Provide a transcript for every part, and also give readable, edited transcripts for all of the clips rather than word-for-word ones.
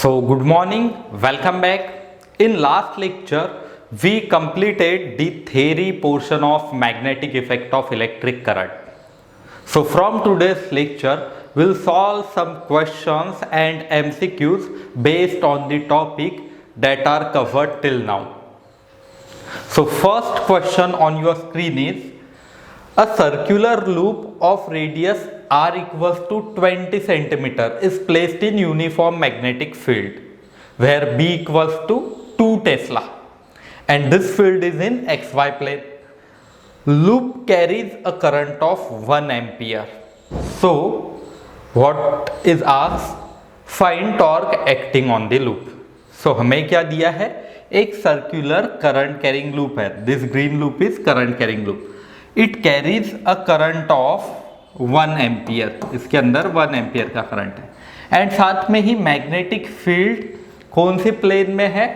So, good morning, welcome back. In last lecture, we completed the theory portion of magnetic effect of electric current. So, from today's lecture, we'll solve some questions and MCQs based on the topic that are covered till now. So, first question on your screen is, a circular loop of radius r equals to 20 centimeter is placed in uniform magnetic field where B equals to 2 Tesla and this field is in xy plane. Loop carries a current of 1 ampere. So what is asked? Find torque acting on the loop. So हमें क्या दिया है? एक circular current carrying loop है. This green loop is current carrying loop. It carries a current of 1 ampere. इसके अंदर 1 ampere का current है एंड साथ में ही मैग्नेटिक फील्ड कौन से प्लेन में है?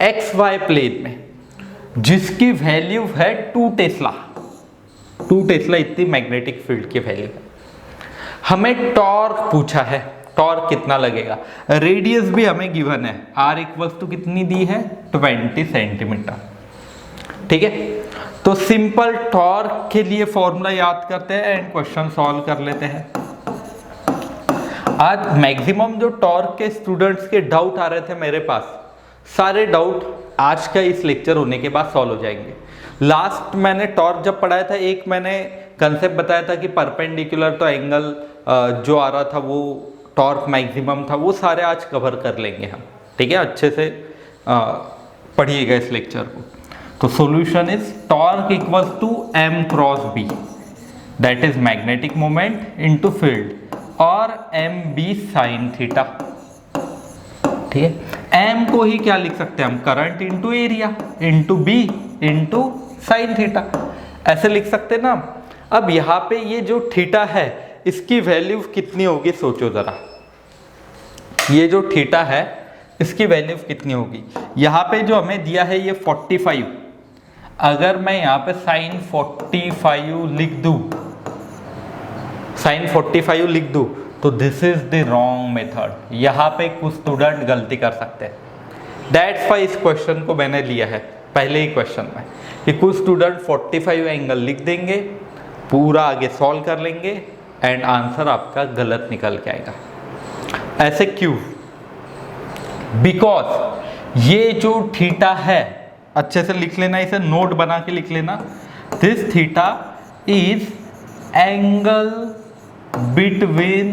एक्स वाई प्लेन में, जिसकी वैल्यू है 2 टेस्ला. 2 टेस्ला इतनी मैग्नेटिक फील्ड की वैल्यू है. हमें टॉर्क पूछा है. टॉर्क कितना लगेगा? रेडियस भी हमें गिवन है. आर इक्वल्स टू कितनी दी है? 20 सेंटीमीटर. ठीक है, तो सिंपल टॉर्क के लिए फॉर्मूला याद करते हैं एंड क्वेश्चन सॉल्व कर लेते हैं. आज मैक्सिमम जो टॉर्क के स्टूडेंट्स के डाउट आ रहे थे मेरे पास, सारे डाउट आज का इस लेक्चर होने के बाद सॉल्व हो जाएंगे. लास्ट मैंने टॉर्क जब पढ़ाया था, एक मैंने कंसेप्ट बताया था कि परपेंडिकुलर तो एंगल जो आ रहा था वो टॉर्क मैक्सिमम था. वो सारे आज कवर कर लेंगे हम. ठीक है, अच्छे से पढ़िएगा इस लेक्चर को. तो solution is torque equals to m cross b, that is magnetic moment into field, और mb साइन थीटा. ठीक है, m को ही क्या लिख सकते हैं हम? Current into area into b into sine theta, ऐसे लिख सकते हैं ना. अब यहाँ पे ये जो थीटा है इसकी वैल्यू कितनी होगी? सोचो जरा. ये जो थीटा है इसकी वैल्यू कितनी होगी? यहाँ पे जो हमें दिया है ये 45. अगर मैं यहाँ पे साइन 45 लिख दूं, साइन 45 लिख दूं, तो this is the wrong method. यहाँ पे कुछ स्टूडेंट गलती कर सकते हैं. दैट्स वाई इस क्वेश्चन को मैंने लिया है पहले ही क्वेश्चन में कि कुछ स्टूडेंट 45 एंगल लिख देंगे, पूरा आगे सॉल्व कर लेंगे एंड आंसर आपका गलत निकल के आएगा. ऐसे क्यों? बिकॉज ये जो थीटा है, अच्छे से लिख लेना, इसे नोट बना के लिख लेना. This theta is angle between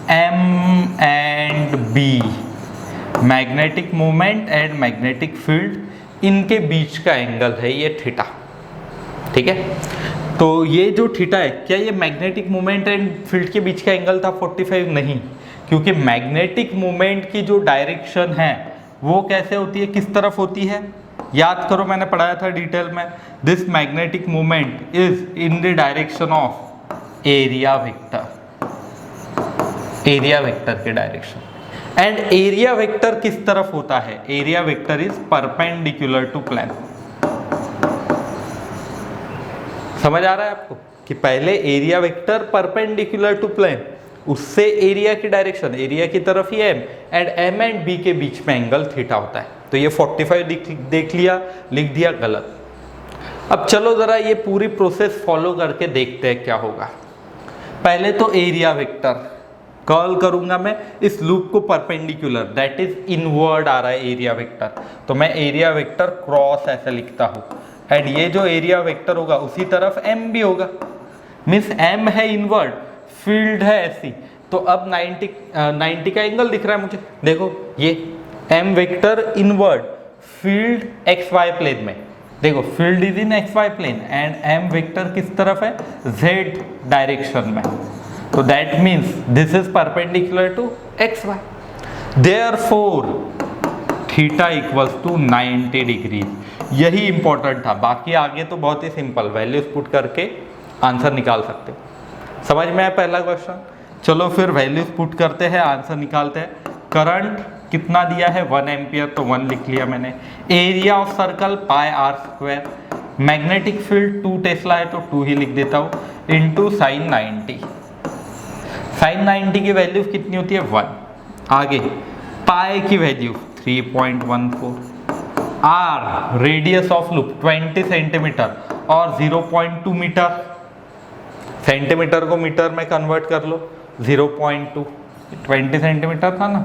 m and b. Magnetic moment and magnetic field, इनके बीच का एंगल है ये थीटा. ठीक है, तो ये जो थीटा है, क्या ये मैग्नेटिक मोमेंट एंड फील्ड के बीच का एंगल था 45? नहीं, क्योंकि मैग्नेटिक मोमेंट की जो डायरेक्शन है वो कैसे होती है, किस तरफ होती है? याद करो, मैंने पढ़ाया था डिटेल में. This magnetic moment is in the direction of area vector. Area vector के डायरेक्शन. एंड एरिया वेक्टर किस तरफ होता है? Area vector is perpendicular to plane. समझ आ रहा है आपको कि पहले area vector perpendicular to plane, उससे एरिया की डायरेक्शन, एरिया की तरफ ही m, and m and b के बीच में एंगल थीटा होता है. तो ये 45 देख लिया, लिख दिया गलत. अब चलो जरा ये पूरी प्रोसेस फॉलो करके देखते हैं क्या होगा. पहले तो एरिया वेक्टर कर्ल करूंगा मैं इस लूप को परपेंडिकुलर, दैट इज इनवर्ड आ रहा है एरिया वेक्टर. तो मैं एरिया वेक्टर क्रॉस ऐसे लिखता हूँ एंड ये जो एरिया वेक्टर होगा उसी तरफ m भी होगा. मीन्स m है इनवर्ड, फील्ड है ऐसी. तो अब 90 का एंगल दिख रहा है मुझे. देखो ये m vector inward, field X Y plane में. देखो field is in X Y plane and m vector किस तरफ है? z डायरेक्शन में. तो that means this is perpendicular to X Y. Therefore theta equals to 90 degree. यही important था, बाकी आगे तो बहुत ही सिंपल, वैल्यूज पुट करके आंसर निकाल सकते हो. समझ में आया पहला क्वेश्चन? चलो फिर वैल्यूज पुट करते हैं, आंसर निकालते हैं. करंट कितना दिया है? 1 एम्पियर, तो 1 लिख लिया मैंने. Area of circle pi R square. Magnetic field 2 tesla है तो 2 ही लिख देता हूँ, इनटू साइन 90. साइन 90 की वैल्यू कितनी होती है? 1. आगे पाई की value 3.14, R radius of loop 20 centimetre और 0.2 मीटर, सेंटीमीटर को मीटर में कन्वर्ट कर लो, 0.2, 20 सेंटीमीटर था ना,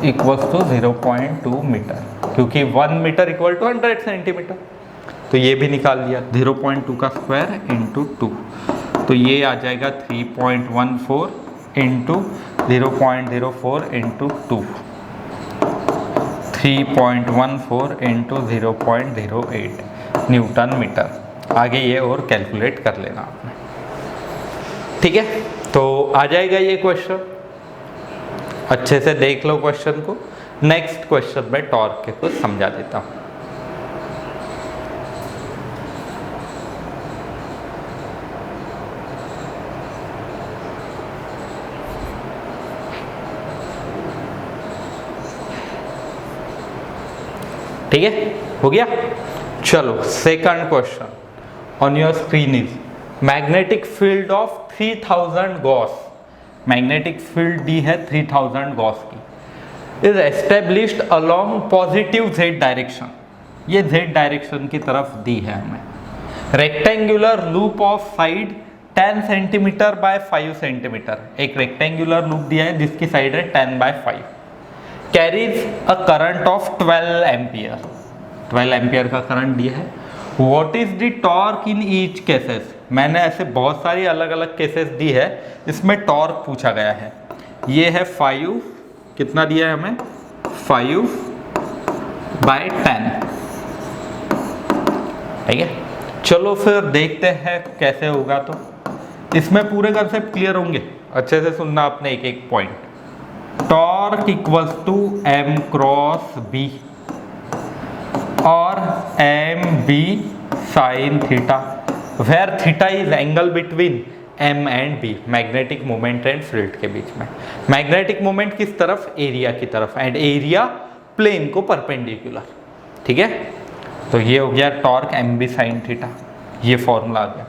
इक्वल्स टू 0.2 मीटर, क्योंकि 1 मीटर इक्वल टू 100 सेंटीमीटर, तो ये भी निकाल लिया। 0.2 का स्क्वायर इंटू 2, तो ये आ जाएगा 3.14 into 0.04 into 2, 3.14 into 0.08 newton metre. आगे ये और कैलकुलेट कर लेना आपने, ठीक है। तो आ जाएगा ये क्वेश्चन, अच्छे से देख लो क्वेश्चन को। नेक्स्ट क्वेश्चन में टॉर्क के कुछ समझा देता हूं। ठीक है, हो गया। चलो second question on your screen is magnetic field of 3000 gauss, magnetic field दी है 3000 गॉस की, is established along positive Z direction, ये जेड डायरेक्शन की तरफ दी है हमें। Rectangular loop of side 10 centimetre by 5 centimetre, एक रेक्टेंगुलर लूप दिया है जिसकी साइड है 10 by 5, carries a current of 12 ampere, 12 ampere का करंट दिया है। What is the torque in each cases, मैंने ऐसे बहुत सारी अलग अलग केसेस दी है, इसमें टॉर्क पूछा गया है। ये है 5, कितना दिया है हमें, 5/10, ठीक है। चलो फिर देखते हैं कैसे होगा। तो इसमें पूरे कंसेप्ट क्लियर होंगे, अच्छे से सुनना आपने एक एक point. Torque equals to m cross b और mb sin theta, where theta is angle between m and b, magnetic moment and field के बीच में। मैग्नेटिक मोमेंट किस तरफ, एरिया की तरफ, एंड एरिया प्लेन को परपेंडिकुलर, ठीक है। तो ये हो गया टॉर्क mb sin थीटा, ये फॉर्मूला आ गया।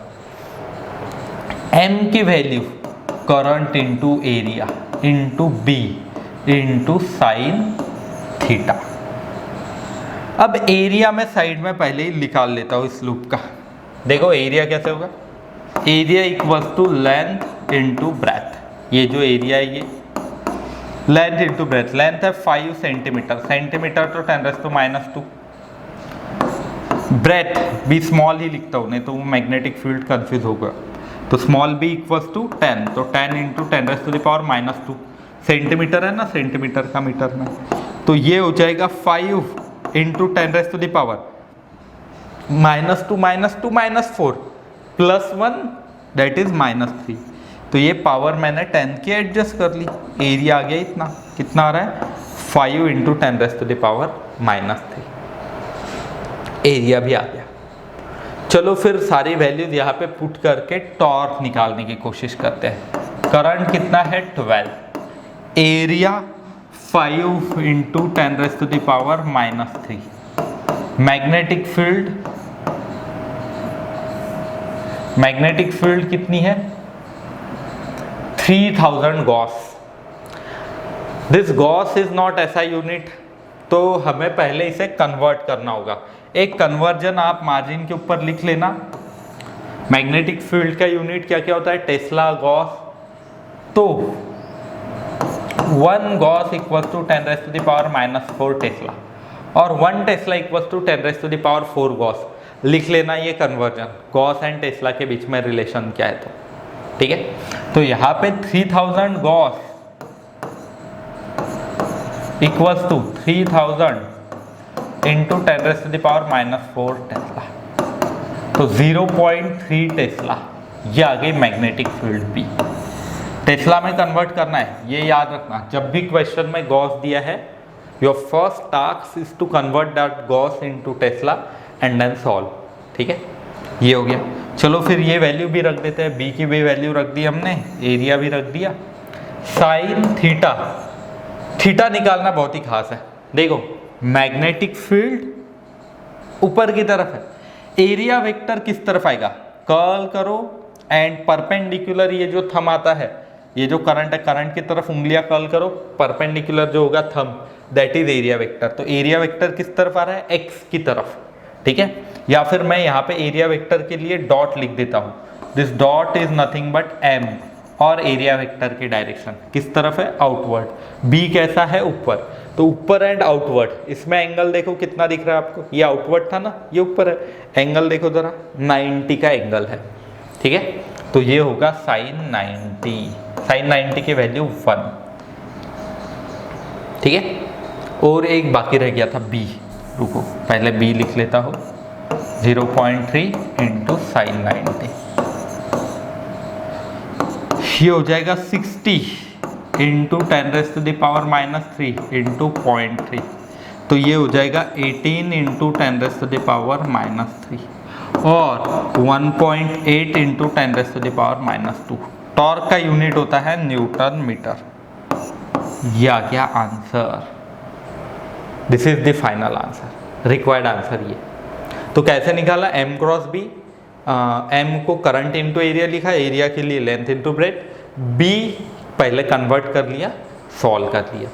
m की value current into area into b into sine theta. अब एरिया में साइड में पहले ही निकाल लेता हूँ इस लूप का। देखो एरिया कैसे होगा, area equals to length into breadth, ये जो एरिया है ये लेंथ इंटू ब्रेथ, लेंथ है 5 सेंटीमीटर, सेंटीमीटर तो 10⁻², ब्रेथ भी स्मॉल ही लिखता हूँ नहीं तो वो मैग्नेटिक फील्ड कंफ्यूज होगा, तो स्मॉल b इक्वल्स टू 10, तो 10 इंटू 10⁻², सेंटीमीटर है ना, सेंटीमीटर का मीटर में, तो ये हो जाएगा 5 इंटू 10⁻², -2 +4 +1 दैट इज -3, तो ये पावर मैंने 10 की एडजस्ट कर ली। एरिया आ गया इतना, कितना आ रहा है 5 इंटू 10⁻³ एरिया भी आ गया। चलो फिर सारी वैल्यूज यहाँ पे पुट करके टॉर्क निकालने की कोशिश करते हैं। करंट कितना है 12, area 5 into 10⁻³ magnetic field, magnetic field कितनी है 3000 Gauss. This Gauss is not SI unit, तो हमें पहले इसे कन्वर्ट करना होगा। एक कन्वर्जन आप मार्जिन के ऊपर लिख लेना। मैग्नेटिक फील्ड का यूनिट क्या क्या होता है, टेस्ला, गॉस, तो 1 गॉस इक्वल्स टू 10⁻⁻4 टेस्ला और 1 टेस्ला इक्वल्स टू 10⁻⁴ गॉस। लिख लेना ये कन्वर्जन, गॉस एंड टेस्ला के बीच में रिलेशन क्या है, तो ठीक है। तो यहाँ पे 3000 gauss equals to 3000 into 10⁻⁻4 tesla, तो 0.3 टेस्ला, ये आ गई मैग्नेटिक फील्ड बी। टेस्ला में कन्वर्ट करना है, ये याद रखना। जब भी क्वेश्चन में गॉस दिया है, your first task is to convert that gauss into tesla and then solve, ठीक है। ये हो गया। चलो फिर ये वैल्यू भी रख देते हैं, बी की भी वैल्यू रख दी हमने, एरिया भी रख दिया। साइन थीटा, थीटा निकालना बहुत ही खास है। देखो मैग्नेटिक फील्ड ऊपर की तरफ है, एरिया वेक्टर किस तरफ आएगा, कर्ल करो एंड परपेंडिकुलर, ये जो थंब आता है ये जो करंट है, करंट की तरफ उंगलियां कर्ल करो, परपेंडिकुलर जो होगा thumb, that is area vector. तो एरिया वेक्टर किस तरफ आ रहा है, एक्स की तरफ, ठीक है। या फिर मैं यहाँ पे एरिया वेक्टर के लिए डॉट लिख देता हूँ, this dot is nothing but M, और एरिया वेक्टर की डायरेक्शन किस तरफ है, आउटवर्ड। बी कैसा है, ऊपर, तो ऊपर एंड आउटवर्ड। इसमें एंगल देखो कितना दिख रहा है आपको, ये आउटवर्ड था ना, ये ऊपर है, एंगल देखो जरा 90 का एंगल है, ठीक है। तो ये होगा साइन 90, साइन 90 की वैल्यू 1, ठीक है। और एक बाकी रह गया था बी, रुको पहले बी लिख लेता हूँ, 0.3 इंटू साइन 90, ये हो जाएगा 60 इंटू 10⁻³ इंटू 0.3, तो ये हो जाएगा 18 इंटू 10⁻³ और 1.8 इंटू 10⁻²। टॉर्क का यूनिट होता है न्यूटन मीटर। ये आ गया answer, this is the final answer, required answer ये। तो कैसे निकाला, m क्रॉस b, m को करंट इंटू एरिया लिखा, एरिया के लिए लेंथ इंटू ब्रेड, b पहले कन्वर्ट कर लिया, सॉल्व कर लिया।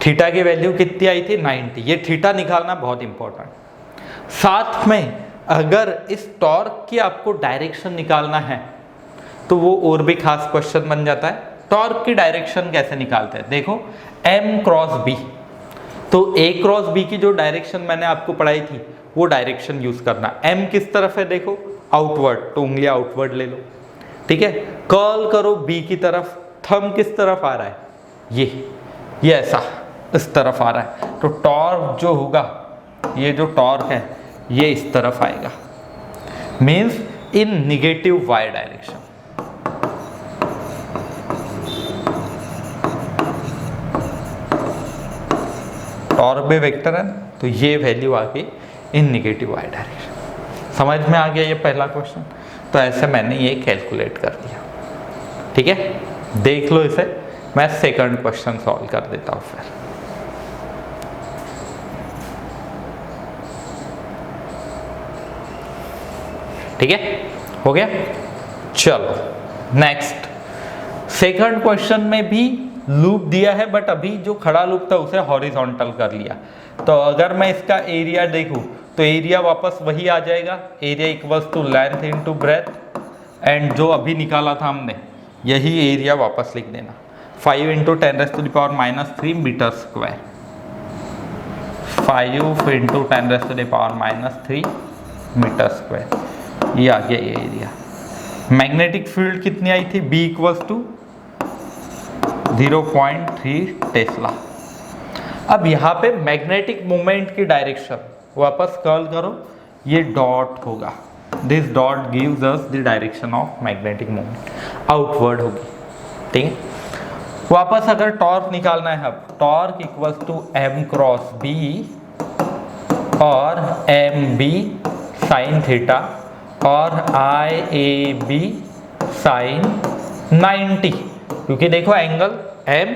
थीटा की वैल्यू कितनी आई थी, 90। ये थीटा निकालना बहुत इंपॉर्टेंट। साथ में अगर इस टॉर्क की आपको डायरेक्शन निकालना है तो वो और भी खास क्वेश्चन बन जाता है। टॉर्क की डायरेक्शन कैसे निकालते हैं, देखो m क्रॉस b, तो a क्रॉस b की जो डायरेक्शन मैंने आपको पढ़ाई थी वो डायरेक्शन यूज करना। m किस तरफ है, देखो आउटवर्ड, तो उंगलियां आउटवर्ड ले लो, ठीक है। कर्ल करो b की तरफ, थंब किस तरफ आ रहा है, ये ऐसा इस तरफ आ रहा है, तो टॉर्क जो होगा, ये जो टॉर्क है ये इस तरफ आएगा, means in negative y direction. Torque भी वेक्टर है, तो ये वैल्यू आ गई इन निगेटिव y डायरेक्शन। समझ में आ गया ये पहला क्वेश्चन। तो ऐसे मैंने ये कैलकुलेट कर दिया, ठीक है। देख लो इसे, मैं सेकंड क्वेश्चन सॉल्व कर देता हूं फिर। ठीक है, हो गया। चलो नेक्स्ट, सेकंड क्वेश्चन में भी लूप दिया है, बट अभी जो खड़ा लूप था उसे हॉरिजॉन्टल कर लिया। तो अगर मैं इसका एरिया देखूं तो एरिया वापस वही आ जाएगा, area equals to length into breadth, and जो अभी निकाला था हमने यही एरिया वापस लिख देना, 5 into 10⁻³ metre square, 5 into 10⁻³ metre square, ये आ गया ये एरिया। मैग्नेटिक फील्ड कितनी आई थी, B इक्वल्स टू 0.3 टेस्ला। अब यहाँ पे मैग्नेटिक मोमेंट की डायरेक्शन वापस कर्ल करो, ये डॉट होगा, this dot gives us the direction of magnetic moment, outward होगी, ठीक है। वापस अगर टॉर्क निकालना है, अब torque equals to m cross b और mb साइन थीटा और IAB साइन 90, क्योंकि देखो एंगल m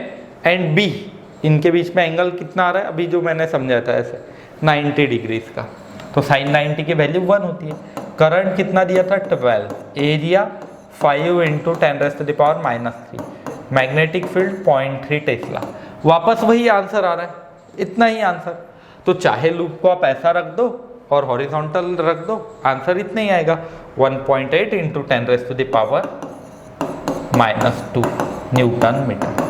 एंड b, इनके बीच में एंगल कितना आ रहा है, अभी जो मैंने समझाया था ऐसे 90 डिग्रीज का, तो साइन 90 की वैल्यू 1 होती है। करंट कितना दिया था, 12, area 5 into 10⁻³ magnetic field 0.3 Tesla. वापस वही आंसर आ रहा है, इतना ही आंसर। तो चाहे लूप को आप ऐसा रख दो और हॉरिजॉन्टल रख दो, आंसर इतना ही आएगा, 1.8 into 10⁻² newton metre.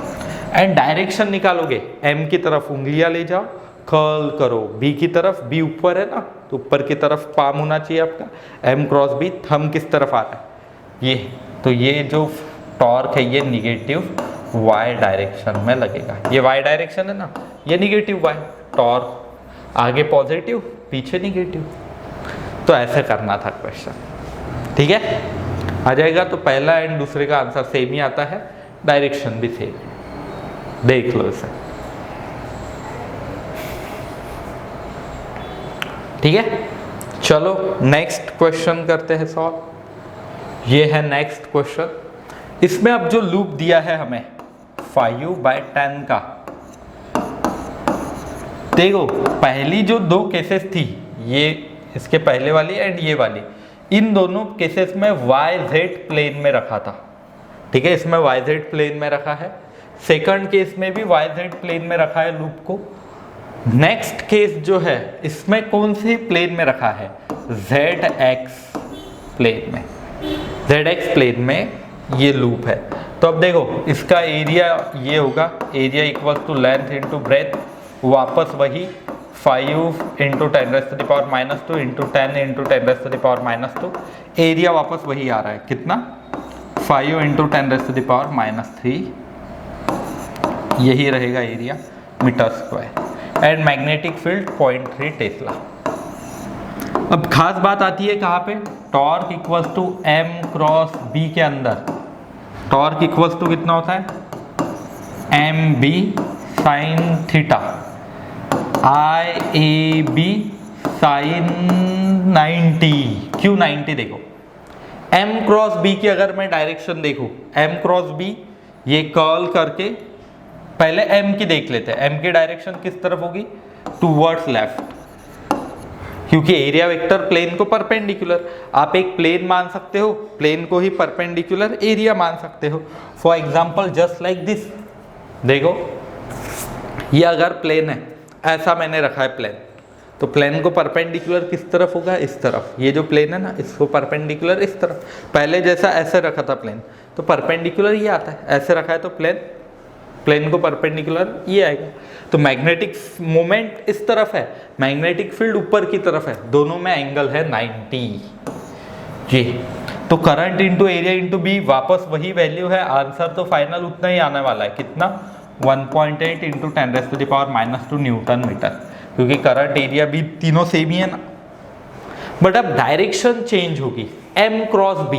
And direction निकालोगे, m की तरफ उंगलियां ले जाओ, कर्ल करो, b की तरफ, b ऊपर है ना, तो ऊपर की तरफ पाम होना चाहिए आपका, m क्रॉस b, थंब किस तरफ आ रहा है, ये, तो ये जो टॉर्क है ये निगेटिव y डायरेक्शन में लगेगा। ये y डायरेक्शन है ना, ये निगेटिव y, टॉर्क आगे पॉजिटिव पीछे निगेटिव। तो ऐसे करना था क्वेश्चन, ठीक है, आ जाएगा। तो पहला एंड दूसरे का आंसर सेम ही आता है, डायरेक्शन भी सेम है, देख लो इसे, ठीक है। चलो नेक्स्ट क्वेश्चन करते हैं सॉल्व। ये है नेक्स्ट क्वेश्चन। इसमें अब जो लूप दिया है हमें 5/10 का, देखो पहली जो दो केसेस थी, ये इसके पहले वाली एंड ये वाली, इन दोनों केसेस में YZ प्लेन में रखा था, ठीक है, इसमें YZ प्लेन में रखा है। सेकंड केस में भी YZ प्लेन में रखा है लूप को। नेक्स्ट केस जो है इसमें कौन सी प्लेन में रखा है, ZX प्लेन में। ZX प्लेन में ये लूप है। तो अब देखो इसका एरिया ये होगा, area equal to length into breadth, वापस वही 5 इंटू 10⁻⁻² इंटू 10 इंटू 10⁻⁻²। एरिया वापस वही आ रहा है, कितना, 5 इंटू 10⁻⁻3, यही रहेगा area metre square. And magnetic field 0.3 tesla. अब खास बात आती है कहाँ पे, torque equals to m cross b के अंदर टॉर्क इक्वल्स टू कितना होता है, mb sine theta IAB sine 90। क्यों 90, देखो m क्रॉस b की अगर मैं डायरेक्शन देखूं, m क्रॉस b ये कर्ल करके पहले m की देख लेते हैं। m की डायरेक्शन किस तरफ होगी, टूवर्ड्स लेफ्ट, क्योंकि एरिया वेक्टर प्लेन को परपेंडिकुलर। आप एक प्लेन मान सकते हो, प्लेन को ही परपेंडिकुलर एरिया मान सकते हो। For example just like this, देखो ये अगर प्लेन है, ऐसा मैंने रखा है प्लेन, तो प्लेन को परपेंडिकुलर किस तरफ होगा, इस तरफ। ये जो प्लेन है ना, इसको परपेंडिकुलर इस तरफ। पहले जैसा ऐसे रखा था प्लेन, तो परपेंडिकुलर ये आता है। ऐसे रखा है तो प्लेन को परपेंडिकुलर ये आएगा। तो मैग्नेटिक मोमेंट इस तरफ है, मैग्नेटिक फील्ड ऊपर की तरफ है, दोनों में एंगल है 90। ये तो current into area into B वापस वही वैल्यू है। आंसर तो फाइनल उतना ही आने वाला है, कितना, 1.8 इंटू 10⁻⁻² न्यूटन मीटर, क्योंकि करंट एरिया भी तीनों सेम ही है ना। बट अब डायरेक्शन चेंज होगी, m क्रॉस b,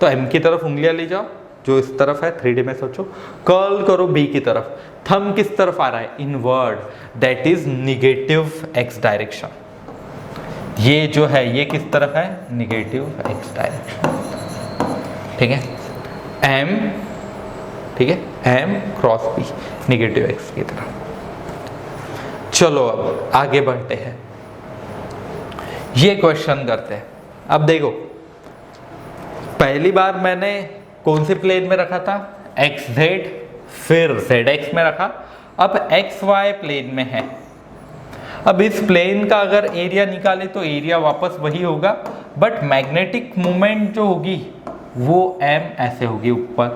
तो m की तरफ उंगलियां ले जाओ, जो इस तरफ है 3D में सोचो, कर्ल करो b की तरफ, थंब किस तरफ आ रहा है, inward, that is negative x direction. ये जो है ये किस तरफ है, निगेटिव x डायरेक्शन, ठीक है, m, ठीक है, m cross b negative x की तरफ। चलो अब आगे बढ़ते हैं, ये क्वेश्चन करते हैं। अब देखो पहली बार मैंने कौन से प्लेन में रखा था, XZ, फिर ZX में रखा, अब XY प्लेन में है। अब इस प्लेन का अगर एरिया निकाले तो एरिया वापस वही होगा, बट मैग्नेटिक मोमेंट जो होगी वो m ऐसे होगी ऊपर,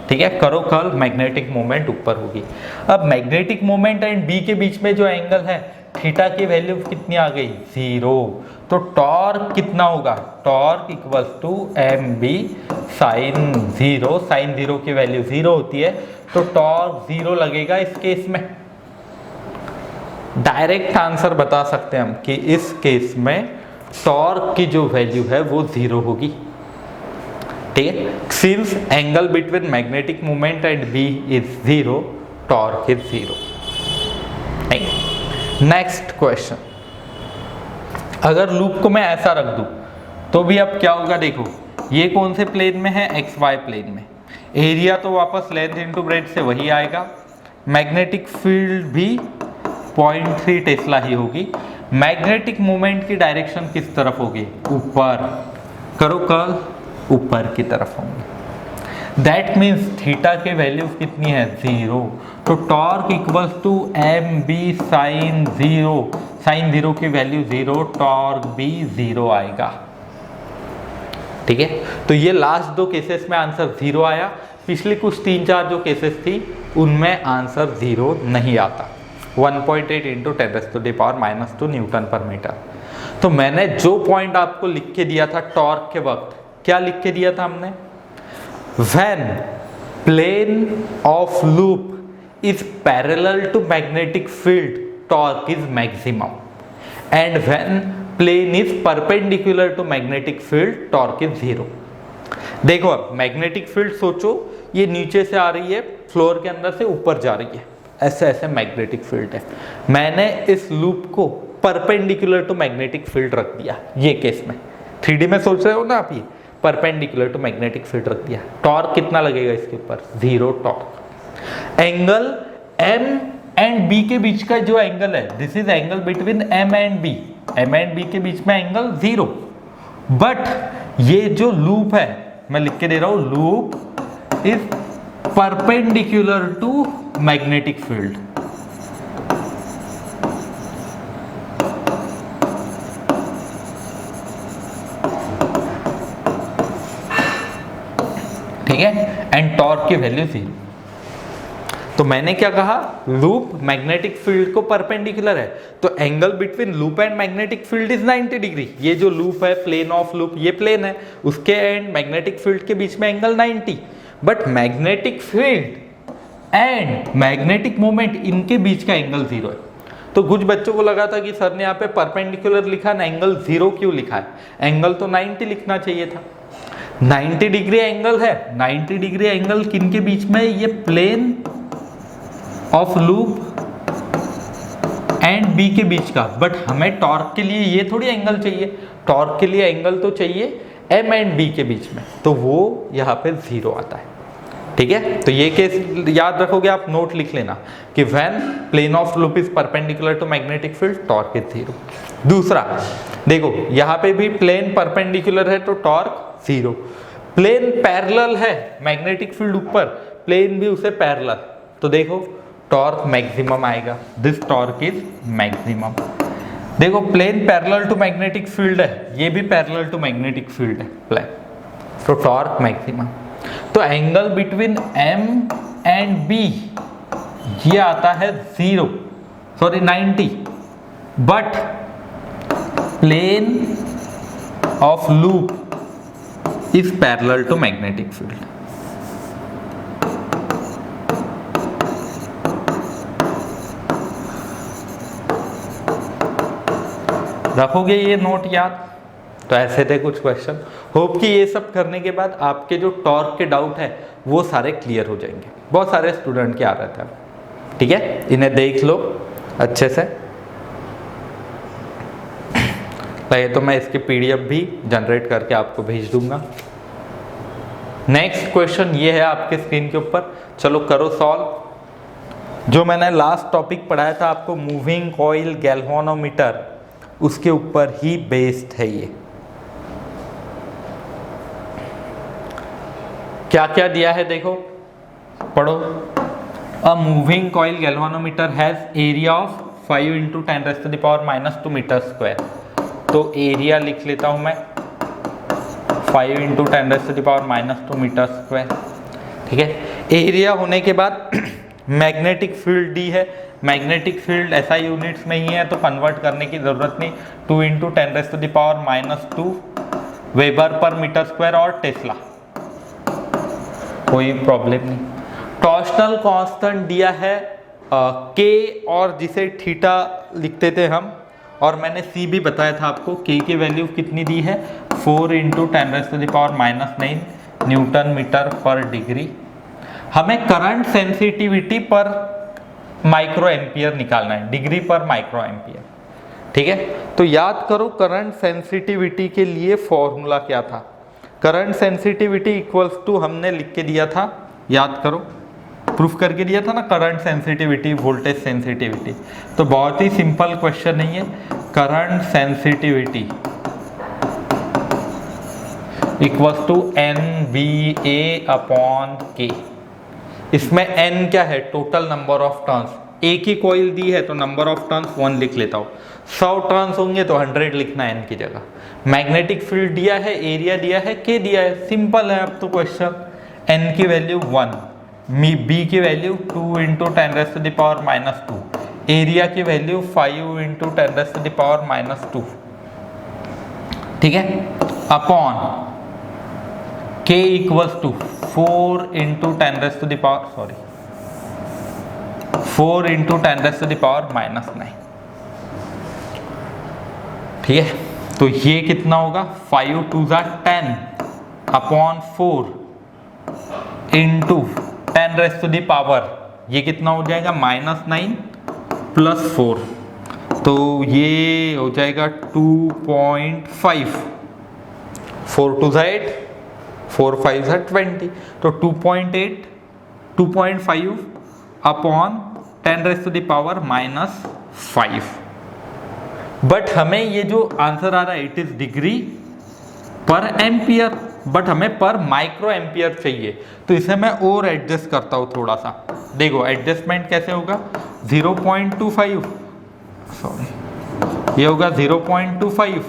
ठीक है, करो कर्ल, मैग्नेटिक मोमेंट ऊपर होगी। अब मैग्नेटिक मोमेंट एंड b के बीच में जो एंगल है, थीटा की वैल्यू कितनी आ गई, 0। तो टॉर्क कितना होगा, torque equals to mb sine 0, sine 0 की वैल्यू 0 होती है, तो टॉर्क 0 लगेगा इस केस में। डायरेक्ट आंसर बता सकते हैं हम कि इस केस में टॉर्क की जो वैल्यू है वो 0 होगी, ठीक है, since angle between magnetic moment and b is 0, torque is 0। Next question, अगर लूप को मैं ऐसा रख दूं तो भी अब क्या होगा, देखो ये कौन से प्लेन में है, XY प्लेन में। एरिया तो वापस लेंथ इंटू ब्रेथ से वही आएगा, मैग्नेटिक फील्ड भी 0.3 टेस्ला ही होगी। मैग्नेटिक मोमेंट की डायरेक्शन किस तरफ होगी, ऊपर, करो कर्ल, ऊपर की तरफ होंगे। दैट मीन्स थीटा की वैल्यू कितनी है, 0। तो torque equals to mb sine 0, sine 0 की वैल्यू 0, टॉर्क भी 0 आएगा, ठीक है। तो ये लास्ट दो केसेस में आंसर 0 आया। पिछले कुछ 3-4 जो केसेस थी उनमें आंसर 0 नहीं आता। 1.8 इंटू 10⁻⁻² न्यूटन पर मीटर। तो मैंने जो पॉइंट आपको लिख के दिया था टॉर्क के वक्त, क्या लिख के दिया था हमने, when plane of loop is parallel to magnetic field, torque is maximum, and when plane is perpendicular to magnetic field, torque is 0। देखो अब मैग्नेटिक फील्ड सोचो, ये नीचे से आ रही है, फ्लोर के अंदर से ऊपर जा रही है, ऐसे ऐसे मैग्नेटिक फील्ड है। मैंने इस लूप को परपेंडिकुलर टू मैग्नेटिक फील्ड रख दिया, ये केस में 3D में सोच रहे हो ना आप, ये परपेंडिकुलर टू मैग्नेटिक फील्ड रख दिया। टॉर्क कितना लगेगा इसके ऊपर, 0 torque. Angle m and b के बीच का जो एंगल है, this is angle between m and b, m and b के बीच में एंगल 0। बट ये जो लूप है, मैं लिख के दे रहा हूं, loop is perpendicular to magnetic field. ठीक है, एंड टॉर्क की वैल्यू 0। तो मैंने क्या कहा, लूप मैग्नेटिक फील्ड को परपेंडिकुलर है, तो angle between loop and magnetic field is 90 degree. ये जो लूप है, प्लेन ऑफ लूप, ये प्लेन है, उसके एंड मैग्नेटिक फील्ड के बीच में angle 90। But magnetic field and magnetic moment, इनके बीच का एंगल 0 है। तो कुछ बच्चों को लगा था कि सर ने यहाँ पे परपेंडिकुलर लिखा ना, एंगल 0 क्यों लिखा है, एंगल तो 90 लिखना चाहिए था। 90 डिग्री एंगल है, 90 डिग्री एंगल किन के बीच में, ये plane of loop and B के बीच का। बट हमें टॉर्क के लिए ये थोड़ी एंगल चाहिए, टॉर्क के लिए एंगल तो चाहिए एम एंड बी के बीच में, तो वो यहाँ पे 0 आता है। ठीक है, तो ये केस याद रखोगे आप, नोट लिख लेना कि when plane of loop is perpendicular to magnetic field, torque is 0। दूसरा देखो, यहाँ पे भी प्लेन परपेंडिकुलर है तो टॉर्क 0। प्लेन पैरेलल है, मैग्नेटिक फील्ड ऊपर, प्लेन भी उसे पैरेलल, तो देखो टॉर्क मैक्सिमम आएगा, दिस टॉर्क इज मैक्सिमम। देखो plane parallel to magnetic field है, ये भी पैरेलल टू मैग्नेटिक फील्ड है प्लेन, तो टॉर्क मैक्सिमम। तो angle between M and B ये आता है 90, but plane of loop is parallel to magnetic field. रखोगे ये नोट याद? तो ऐसे थे कुछ क्वेश्चन। होप कि ये सब करने के बाद आपके जो टॉर्क के डाउट है वो सारे क्लियर हो जाएंगे। बहुत सारे स्टूडेंट के आ रहे थे, ठीक है, इन्हें देख लो अच्छे से। पहले तो मैं इसकी PDF भी जनरेट करके आपको भेज दूंगा। नेक्स्ट क्वेश्चन ये है आपके स्क्रीन के ऊपर, चलो करो सॉल्व। जो मैंने लास्ट टॉपिक पढ़ाया था आपको, मूविंग कॉइल गैल्वेनोमीटर, उसके ऊपर ही बेस्ड है ये। क्या क्या दिया है देखो, पढ़ो। A moving coil galvanometer has area of 5 × 10⁻⁻² metre square. तो एरिया लिख लेता हूं मैं 5 × 10⁻² मीटर स्क्वायर। ठीक है, एरिया होने के बाद मैग्नेटिक फील्ड डी है, मैग्नेटिक फील्ड SI यूनिट्स में ही है तो कन्वर्ट करने की ज़रूरत नहीं, 2 × 10⁻² वेबर पर मीटर स्क्वायर और टेस्ला, कोई प्रॉब्लम नहीं। टॉर्शनल कांस्टेंट दिया है K, और जिसे थीटा लिखते थे हम, और मैंने C भी बताया था आपको, K की वैल्यू कितनी दी है 4 × 10⁻⁹ न्यूटन मीटर पर डिग्री। हमें करंट सेंसिटिविटी पर माइक्रो एम्पियर निकालना है, डिग्री पर माइक्रो एम्पियर। ठीक है, तो याद करो करंट सेंसिटिविटी के लिए फॉर्मूला क्या था। करंट सेंसिटिविटी इक्वल्स टू, हमने लिख के दिया था, याद करो, प्रूफ करके दिया था ना, करंट सेंसिटिविटी वोल्टेज सेंसिटिविटी। तो बहुत ही सिंपल क्वेश्चन नहीं है, current sensitivity equals to NVA/K। इसमें N क्या है, टोटल नंबर ऑफ टर्न्स। एक ही कॉइल दी है तो नंबर ऑफ टर्न्स 1 लिख लेता हूँ, 100 टर्न्स होंगे तो 100 लिखना है N की जगह। मैग्नेटिक फील्ड दिया है, एरिया दिया है, K दिया है, सिंपल है। अब तो क्वेश्चन, N की वैल्यू 1, B की वैल्यू 2 × 10⁻², एरिया की वैल्यू 5 × 10⁻², ठीक है, अपॉन K इक्वल्स टू 4 × 10⁻⁹ ठीक है। तो ये कितना होगा, 5 × 2 = 10 अपॉन 4 × 10⁻, ये कितना हो जाएगा -9 + 4, तो ये हो जाएगा 2.5। 4 × 2 = 8, 4 × 5 = 20, तो 2.5 अपॉन 10⁻⁻5। बट हमें ये जो आंसर आ रहा है, इट इज डिग्री पर एम्पियर, बट हमें पर माइक्रो एम्पियर चाहिए, तो इसे मैं और एडजस्ट करता हूँ थोड़ा सा। देखो एडजस्टमेंट कैसे होगा, 0.25 सॉरी ये होगा 0.25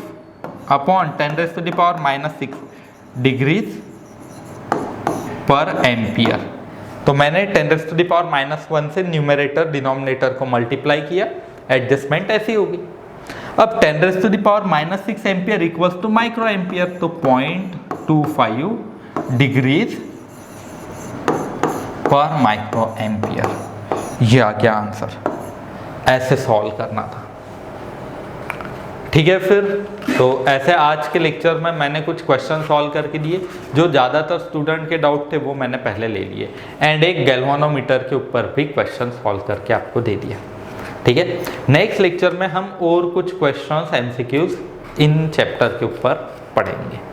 अपॉन 10⁻⁻6 डिग्रीज पर एम्पियर। तो मैंने 10⁻⁻1 से न्यूमरेटर डिनोमिनेटर को मल्टीप्लाई किया, एडजस्टमेंट ऐसी होगी। अब 10⁻⁻6 ampere equals to micro ampere, तो 0.25 डिग्रीज पर माइक्रो एम्पियर, ये आ गया आंसर। ऐसे सॉल्व करना था, ठीक है। फिर तो ऐसे आज के लेक्चर में मैंने कुछ क्वेश्चन सॉल्व करके दिए, जो ज़्यादातर स्टूडेंट के डाउट थे वो मैंने पहले ले लिए, एंड एक गैल्वानोमीटर के ऊपर भी क्वेश्चन सॉल्व करके आपको दे दिया, ठीक है। नेक्स्ट लेक्चर में हम और कुछ क्वेश्चंस एमसीक्यूज इन चैप्टर के ऊपर पढ़ेंगे।